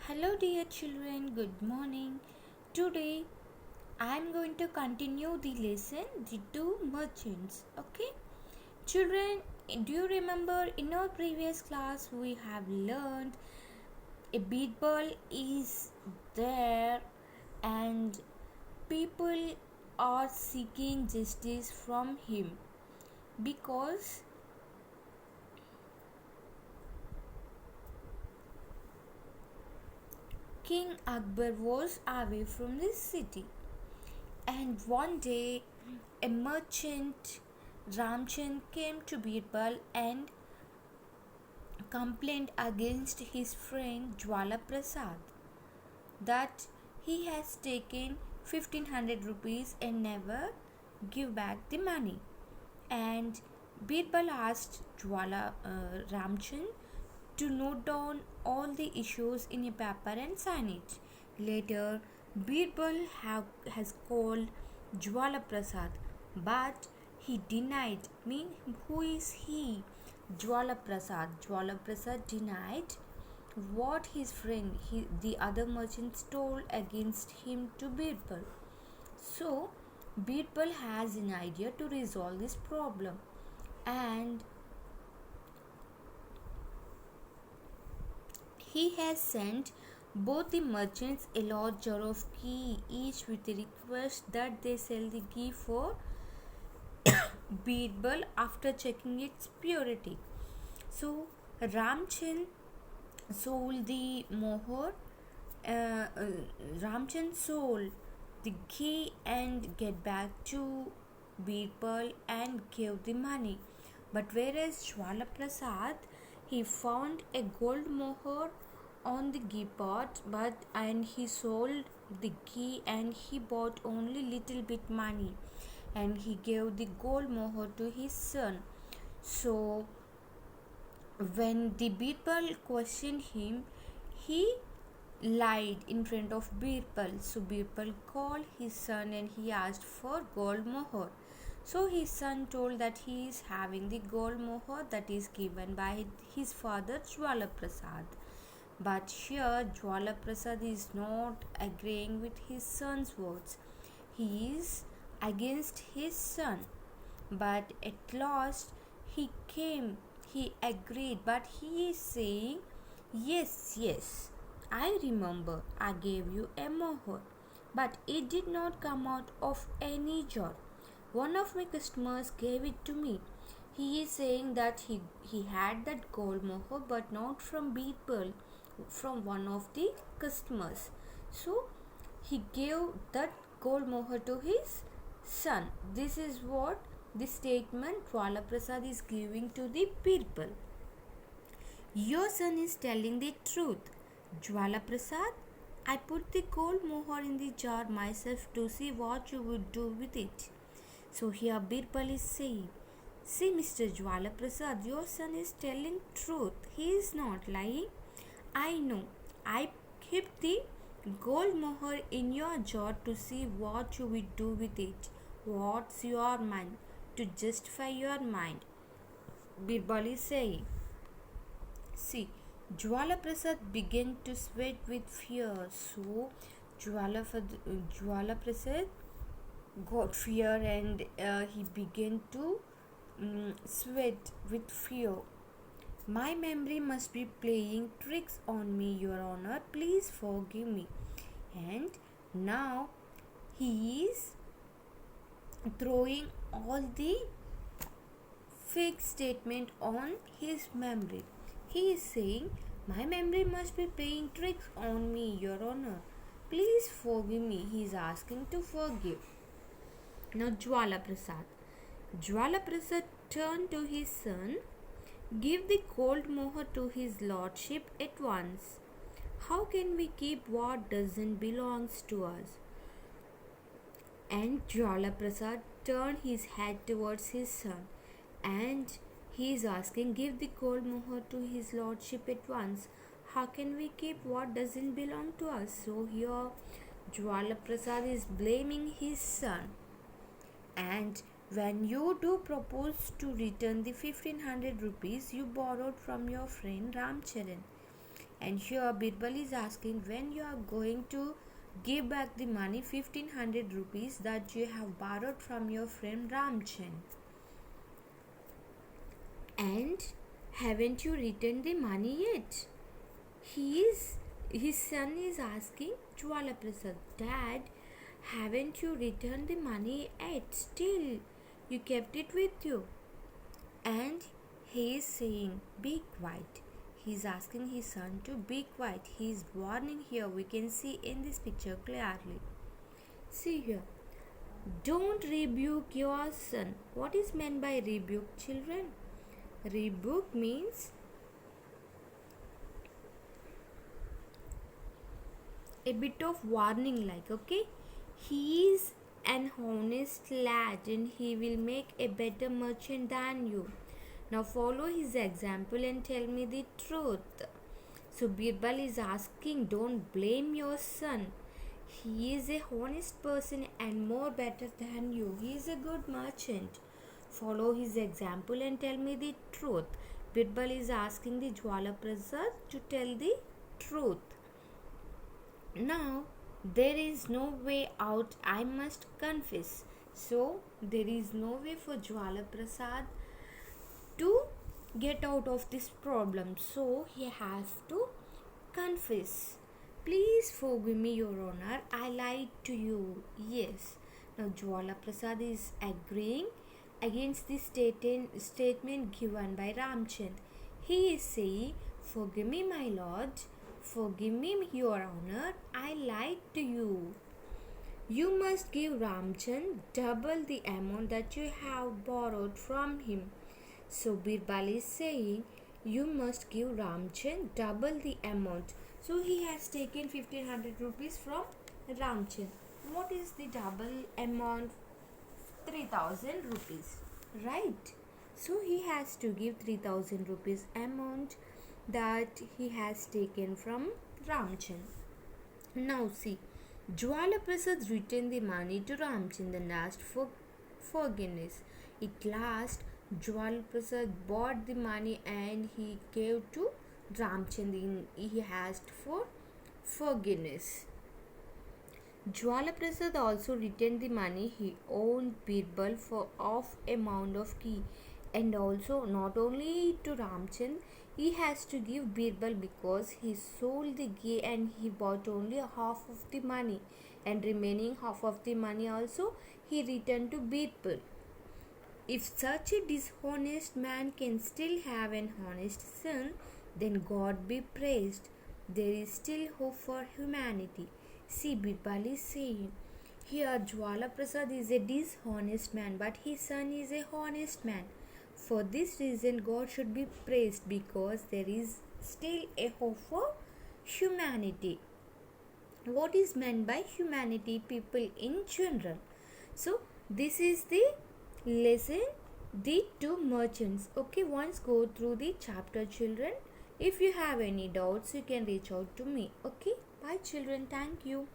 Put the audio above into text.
Hello, dear children, good morning. Today I am going to continue the lesson The Two Merchants. Okay, children, do you remember in our previous class we have learned a Birbal is there and people are seeking justice from him because King Akbar was away from the city. And one day, a merchant, Ramchand, came to Birbal and complained against his friend Jwala Prasad that he has taken 1500 rupees and never give back the money. And Birbal asked Ramchand to note down all the issues in a paper and sign it. Later, Birbal has called Jwala Prasad, but he denied. Mean, who is he? Jwala Prasad. Jwala Prasad denied what his friend, the other merchants, told against him to Birbal. So, Birbal has an idea to resolve this problem, and he has sent both the merchants a large jar of ghee, each with a request that they sell the ghee for Birbal after checking its purity. So Ramchand sold the mohor. Ramchand sold the ghee and get back to Birbal and gave the money. But whereas Jwala Prasad, he found a gold mohor on the ghee pot, and he sold the ghee and he bought only little bit money, and he gave the gold mohor to his son. So when the Birbal questioned him, he lied in front of Birbal. So Birbal called his son and he asked for gold mohor. So his son told that he is having the gold mohor that is given by his father Jwala Prasad. But here Jwala Prasad is not agreeing with his son's words. He is against his son. But at last he agreed, but he is saying, yes, I remember I gave you a mohor, but it did not come out of any jar. One of my customers gave it to me. He is saying that he had that gold mohor, but not from Birbal, from one of the customers. So he gave that gold mohor to his son. This is what the statement Jwala Prasad is giving to the Birbal. Your son is telling the truth, Jwala Prasad. I put the gold mohor in the jar myself to see what you would do with it. So here Birbal is saying, see, Mr. Jwala Prasad, your son is telling truth. He is not lying. I know. I kept the gold mohor in your jar to see what you will do with it. What's your mind? To justify your mind. Birbal is saying. See, Jwala Prasad began to sweat with fear. So, Jwala Prasad got fear and he began to sweat with fear. My memory must be playing tricks on me, Your Honor. Please forgive me. And now he is throwing all the fake statement on his memory. He is saying, my memory must be playing tricks on me, Your Honor. Please forgive me. He is asking to forgive. Now Jwala Prasad. Jwala Prasad turned to his son. Give the gold mohor to his lordship at once. How can we keep what doesn't belong to us? And Jwala Prasad turned his head towards his son, and he is asking, give the gold mohor to his lordship at once. How can we keep what doesn't belong to us? So here Jwala Prasad is blaming his son. And when you do propose to return the 1500 rupees you borrowed from your friend Ramcharan, And here Birbal is asking when you are going to give back the money 1500 rupees that you have borrowed from your friend Ramchand. And haven't you returned the money yet? His son is asking Jwala Prasad, Dad, haven't you returned the money yet? Still, you kept it with you. And he is saying, be quiet. He is asking his son to be quiet. He is warning here. We can see in this picture clearly. See here. Don't rebuke your son. What is meant by rebuke, children? Rebuke means a bit of warning, like, okay, he is an honest lad and he will make a better merchant than you. Now follow his example and tell me the truth. So Birbal is asking, don't blame your son. He is a honest person and more better than you. He is a good merchant. Follow his example and tell me the truth. Birbal is asking the Jwala Prasad to tell the truth. Now, there is no way out, I must confess. So, there is no way for Jwala Prasad to get out of this problem. So, he has to confess. Please forgive me, Your Honor. I lied to you. Yes. Now, Jwala Prasad is agreeing against the statement given by Ramchand. He is saying, forgive me, my lord. Forgive me, Your Honor, I lied to you. You must give Ramchand double the amount that you have borrowed from him. So Birbal is saying, you must give Ramchand double the amount. So he has taken 1500 rupees from Ramchand. What is the double amount? 3000 rupees, right? So he has to give 3000 rupees amount that he has taken from Ramchand. Now see, Jwala Prasad returned the money to Ramchand and asked for forgiveness. At last, Jwala Prasad bought the money and he gave to Ramchand. He asked for forgiveness. Jwala Prasad also returned the money he owed Birbal for of amount of ghee, and also not only to Ramchand, he has to give Birbal because he sold the ghee and he bought only half of the money, and remaining half of the money also he returned to Birbal. If such a dishonest man can still have an honest son, then God be praised. There is still hope for humanity. See, Birbal is saying, here Jwala Prasad is a dishonest man, but his son is a honest man. For this reason, God should be praised because there is still a hope for humanity. What is meant by humanity? People in general. So, this is the lesson, the two merchants. Okay, once go through the chapter, children. If you have any doubts, you can reach out to me. Okay, bye children. Thank you.